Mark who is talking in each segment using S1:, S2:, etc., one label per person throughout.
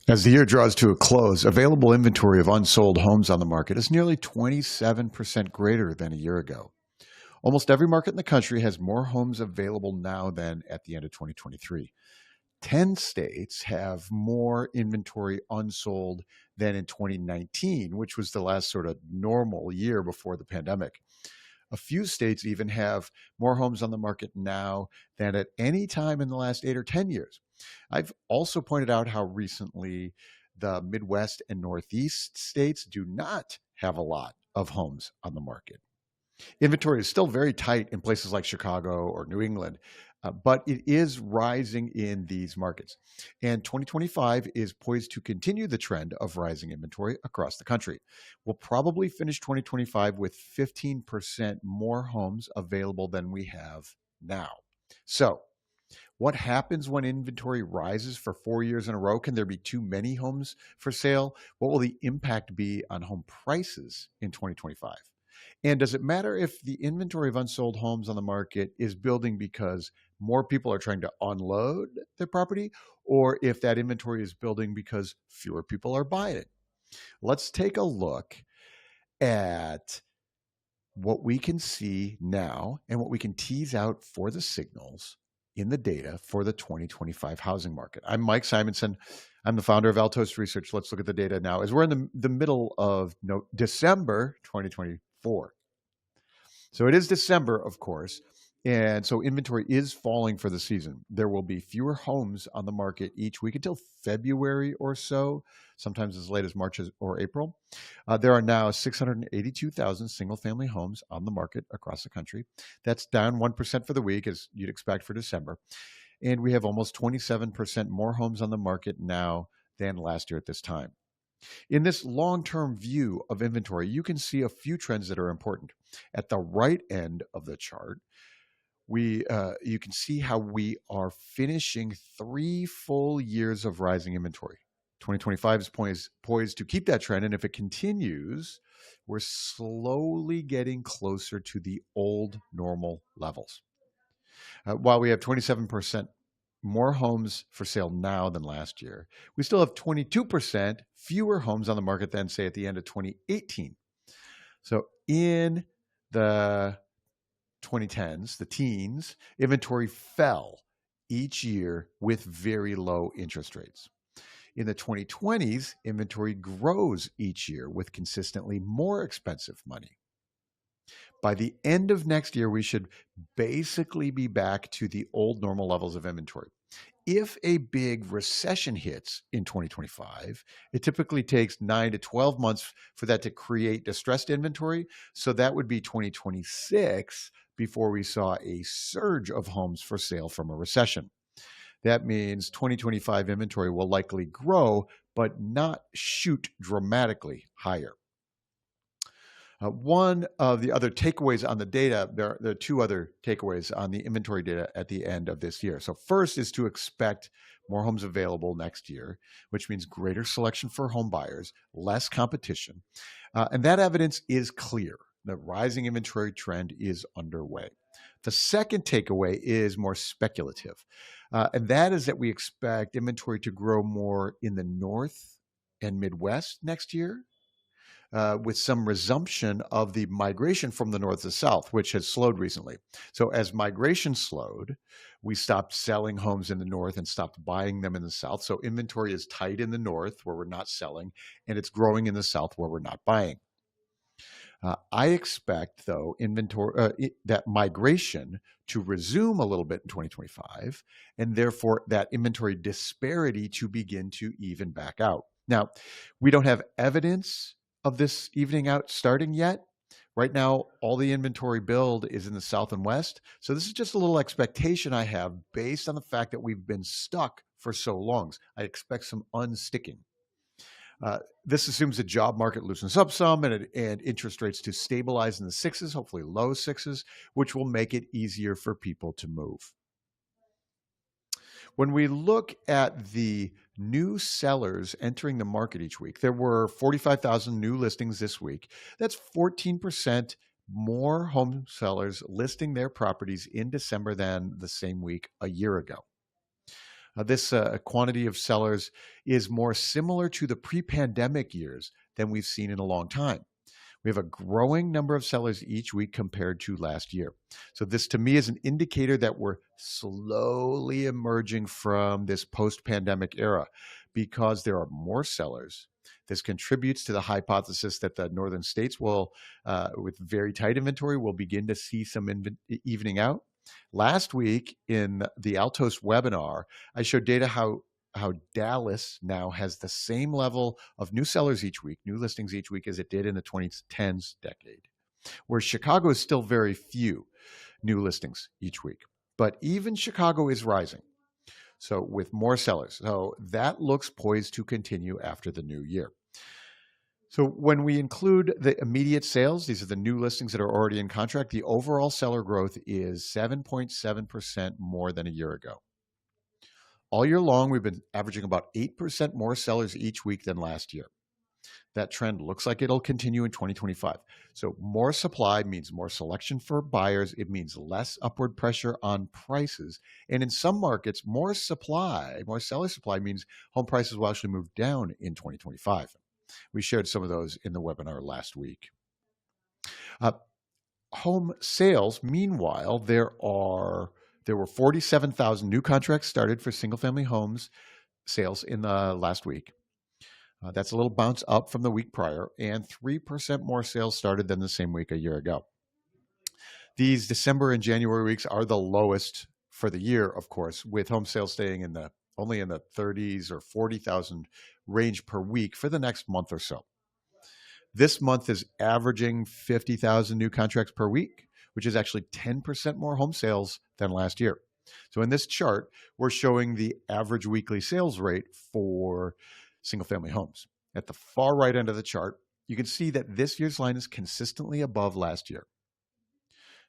S1: As the year draws to a close, available inventory of unsold homes on the market is nearly 27% greater than a year ago. Almost every market in the country has more homes available now than at the end of 2023. 10 states have more inventory unsold than in 2019, which was the last sort of normal year before the pandemic. A few states even have more homes on the market now than at any time in the last 8 or 10 years. I've also pointed out how recently the Midwest and Northeast states do not have a lot of homes on the market. Inventory is still very tight in places like Chicago or New England, but it is rising in these markets. And 2025 is poised to continue the trend of rising inventory across the country. We'll probably finish 2025 with 15% more homes available than we have now. So, what happens when inventory rises for 4 years in a row? Can there be too many homes for sale? What will the impact be on home prices in 2025? And does it matter if the inventory of unsold homes on the market is building because more people are trying to unload their property, or if that inventory is building because fewer people are buying it? Let's take a look at what we can see now and what we can tease out for the signals in the data for the 2025 housing market. I'm Mike Simonsen. I'm the founder of Altos Research. Let's look at the data now as we're in the middle of December 2024. So it is December, of course. And so inventory is falling for the season. There will be fewer homes on the market each week until February or so, sometimes as late as March or April. There are now 682,000 single-family homes on the market across the country. That's down 1% for the week, as you'd expect for December. And we have almost 27% more homes on the market now than last year at this time. In this long-term view of inventory, you can see a few trends that are important. At the right end of the chart, you can see how we are finishing 3 full years of rising inventory. 2025 is poised to keep that trend, and if it continues, we're slowly getting closer to the old normal levels. While we have 27% more homes for sale now than last year, we still have 22% fewer homes on the market than, say, at the end of 2018. So in the 2010s, the teens, inventory fell each year with very low interest rates. In the 2020s, inventory grows each year with consistently more expensive money. By the end of next year, we should basically be back to the old normal levels of inventory. If a big recession hits in 2025, it typically takes 9 to 12 months for that to create distressed inventory. So that would be 2026 before we saw a surge of homes for sale from a recession. That means 2025 inventory will likely grow, but not shoot dramatically higher. One of the other takeaways on the data, there are 2 other takeaways on the inventory data at the end of this year. So first is to expect more homes available next year, which means greater selection for home buyers, less competition. And that evidence is clear. The rising inventory trend is underway. The second takeaway is more speculative, and that is that we expect inventory to grow more in the North and Midwest next year, with some resumption of the migration from the north to south, which has slowed recently. So as migration slowed, we stopped selling homes in the north and stopped buying them in the south. So inventory is tight in the north where we're not selling, and it's growing in the south where we're not buying. I expect, though, that migration to resume a little bit in 2025, and therefore that inventory disparity to begin to even back out. Now, we don't have evidence of this evening out starting yet. Right now, all the inventory build is in the South and West. So this is just a little expectation I have based on the fact that we've been stuck for so long. I expect some unsticking. This assumes the job market loosens up some and interest rates to stabilize in the 6s, hopefully low 6s, which will make it easier for people to move. When we look at the new sellers entering the market each week, there were 45,000 new listings this week. That's 14% more home sellers listing their properties in December than the same week a year ago. This quantity of sellers is more similar to the pre-pandemic years than we've seen in a long time. We have a growing number of sellers each week compared to last year. So, this to me is an indicator that we're slowly emerging from this post pandemic era because there are more sellers. This contributes to the hypothesis that the northern states will, with very tight inventory, will begin to see some evening out. Last week in the Altos webinar, I showed data how Dallas now has the same level of new sellers each week, new listings each week, as it did in the 2010s decade, where Chicago is still very few new listings each week. But even Chicago is rising, so with more sellers. So that looks poised to continue after the new year. So when we include the immediate sales, these are the new listings that are already in contract, the overall seller growth is 7.7% more than a year ago. All year long, we've been averaging about 8% more sellers each week than last year. That trend looks like it'll continue in 2025. So more supply means more selection for buyers. It means less upward pressure on prices. And in some markets, more supply, more seller supply means home prices will actually move down in 2025. We shared some of those in the webinar last week. Home sales, meanwhile, there were 47,000 new contracts started for single-family homes sales in the last week. That's a little bounce up from the week prior, and 3% more sales started than the same week a year ago. These December and January weeks are the lowest for the year, of course, with home sales staying only in the 30s or 40,000 range per week for the next month or so. This month is averaging 50,000 new contracts per week, which is actually 10% more home sales than last year. So in this chart, we're showing the average weekly sales rate for single-family homes. At the far right end of the chart, you can see that this year's line is consistently above last year.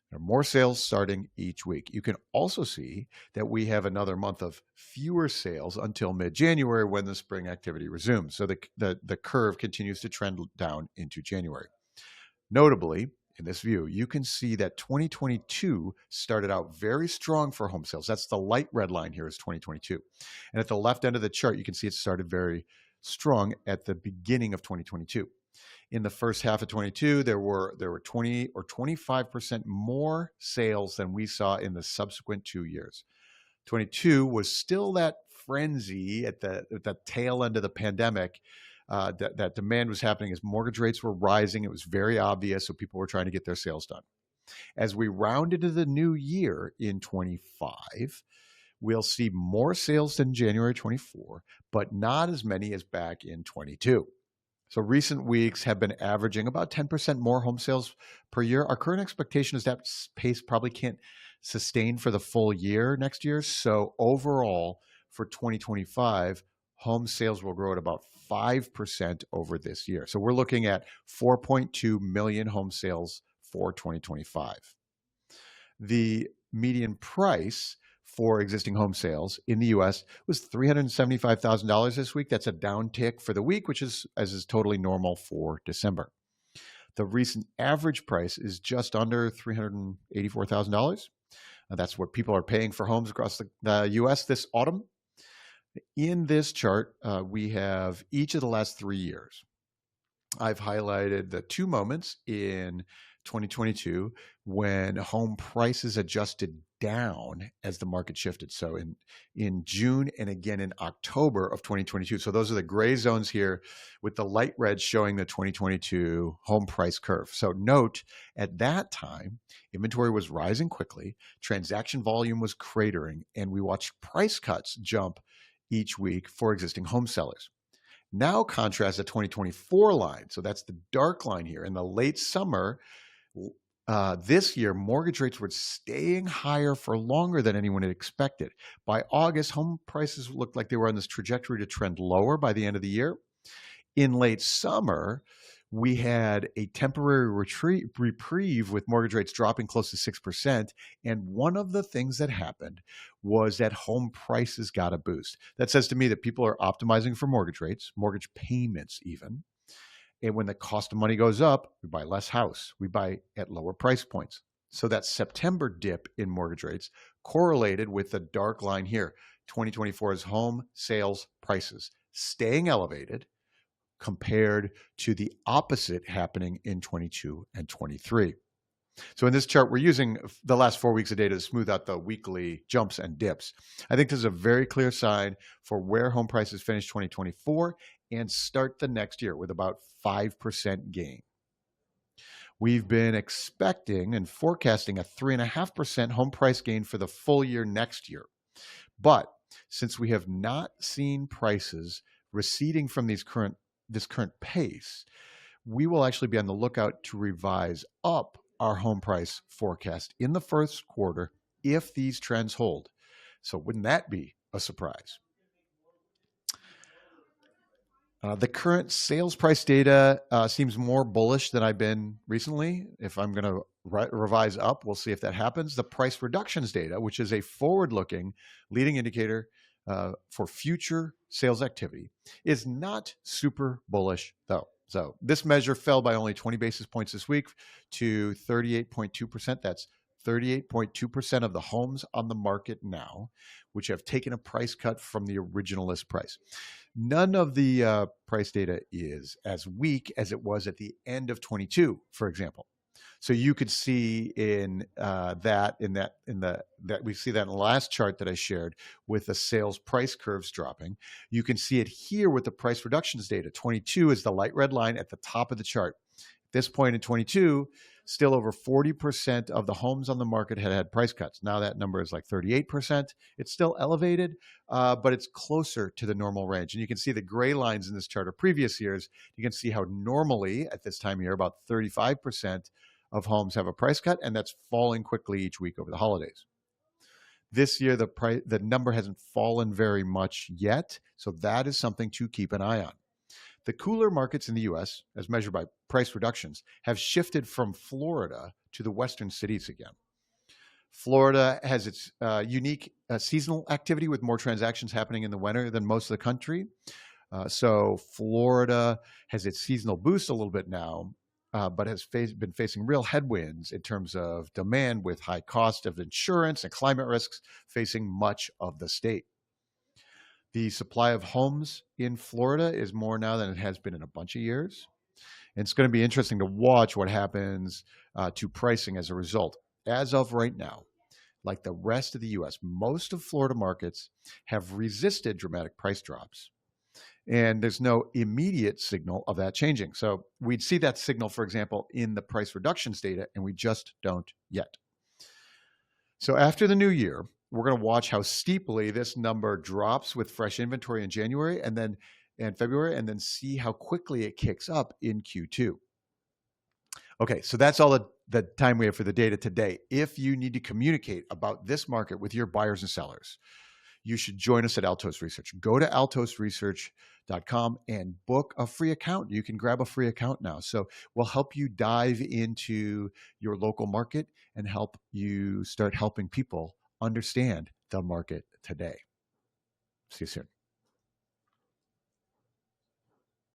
S1: There are more sales starting each week. You can also see that we have another month of fewer sales until mid-January when the spring activity resumes. So the curve continues to trend down into January. Notably, in this view, you can see that 2022 started out very strong for home sales. That's the light red line here is 2022. And at the left end of the chart, you can see it started very strong at the beginning of 2022. In the first half of 22, there were 20 or 25% more sales than we saw in the subsequent 2 years. 22 was still that frenzy at the tail end of the pandemic. That demand was happening as mortgage rates were rising. It was very obvious, so people were trying to get their sales done. As we round into the new year in 25, we'll see more sales than January 24, but not as many as back in 22. So recent weeks have been averaging about 10% more home sales per year. Our current expectation is that pace probably can't sustain for the full year next year. So overall, for 2025, home sales will grow at about 5% over this year. So we're looking at 4.2 million home sales for 2025. The median price for existing home sales in the U.S. was $375,000 this week. That's a downtick for the week, which is totally normal for December. The recent average price is just under $384,000. That's what people are paying for homes across the U.S. this autumn. In this chart, we have each of the last 3 years. I've highlighted the two moments in 2022 when home prices adjusted down as the market shifted. So in June and again in October of 2022. So those are the gray zones here with the light red showing the 2022 home price curve. So note at that time, inventory was rising quickly, transaction volume was cratering, and we watched price cuts jump each week for existing home sellers. Now contrast the 2024 line. So that's the dark line here. In the late summer, this year, mortgage rates were staying higher for longer than anyone had expected. By August, home prices looked like they were on this trajectory to trend lower by the end of the year. In late summer, we had a temporary reprieve with mortgage rates dropping close to 6%. And one of the things that happened was that home prices got a boost. That says to me that people are optimizing for mortgage rates, mortgage payments even. And when the cost of money goes up, we buy less house. We buy at lower price points. So that September dip in mortgage rates correlated with the dark line here. 2024's home sales prices staying elevated compared to the opposite happening in 22 and 23. So in this chart, we're using the last 4 weeks of data to smooth out the weekly jumps and dips. I think this is a very clear sign for where home prices finish 2024 and start the next year with about 5% gain. We've been expecting and forecasting a 3.5% home price gain for the full year next year. But since we have not seen prices receding from this current pace, we will actually be on the lookout to revise up our home price forecast in the first quarter if these trends hold. So wouldn't that be a surprise? The current sales price data seems more bullish than I've been recently. If I'm going to revise up, we'll see if that happens. The price reductions data, which is a forward-looking leading indicator for future sales activity, is not super bullish though. So this measure fell by only 20 basis points this week to 38.2%. That's 38.2% of the homes on the market now, which have taken a price cut from the original list price. None of the price data is as weak as it was at the end of 22, for example. So you could see that we see that in the last chart that I shared with the sales price curves dropping. You can see it here with the price reductions data. 22 is the light red line at the top of the chart. At this point in 22, still over 40% of the homes on the market had price cuts. Now that number is like 38%. It's still elevated, but it's closer to the normal range. And you can see the gray lines in this chart of previous years. You can see how normally at this time of year, about 35% of homes have a price cut, and that's falling quickly each week over the holidays. This year, the number hasn't fallen very much yet, so that is something to keep an eye on. The cooler markets in the U.S., as measured by price reductions, have shifted from Florida to the western cities again. Florida has its unique seasonal activity with more transactions happening in the winter than most of the country. So Florida has its seasonal boost a little bit now, but has been facing real headwinds in terms of demand with high cost of insurance and climate risks facing much of the state. The supply of homes in Florida is more now than it has been in a bunch of years. And it's going to be interesting to watch what happens to pricing as a result. As of right now, like the rest of the U.S., most of Florida markets have resisted dramatic price drops. And there's no immediate signal of that changing. So we'd see that signal, for example, in the price reductions data, and we just don't yet. So after the new year, we're going to watch how steeply this number drops with fresh inventory in January and February, and then see how quickly it kicks up in Q2. Okay, so that's all the time we have for the data today. If you need to communicate about this market with your buyers and sellers, you should join us at Altos Research. Go to altosresearch.com and book a free account. You can grab a free account now. So we'll help you dive into your local market and help you start helping people understand the market today. See you soon.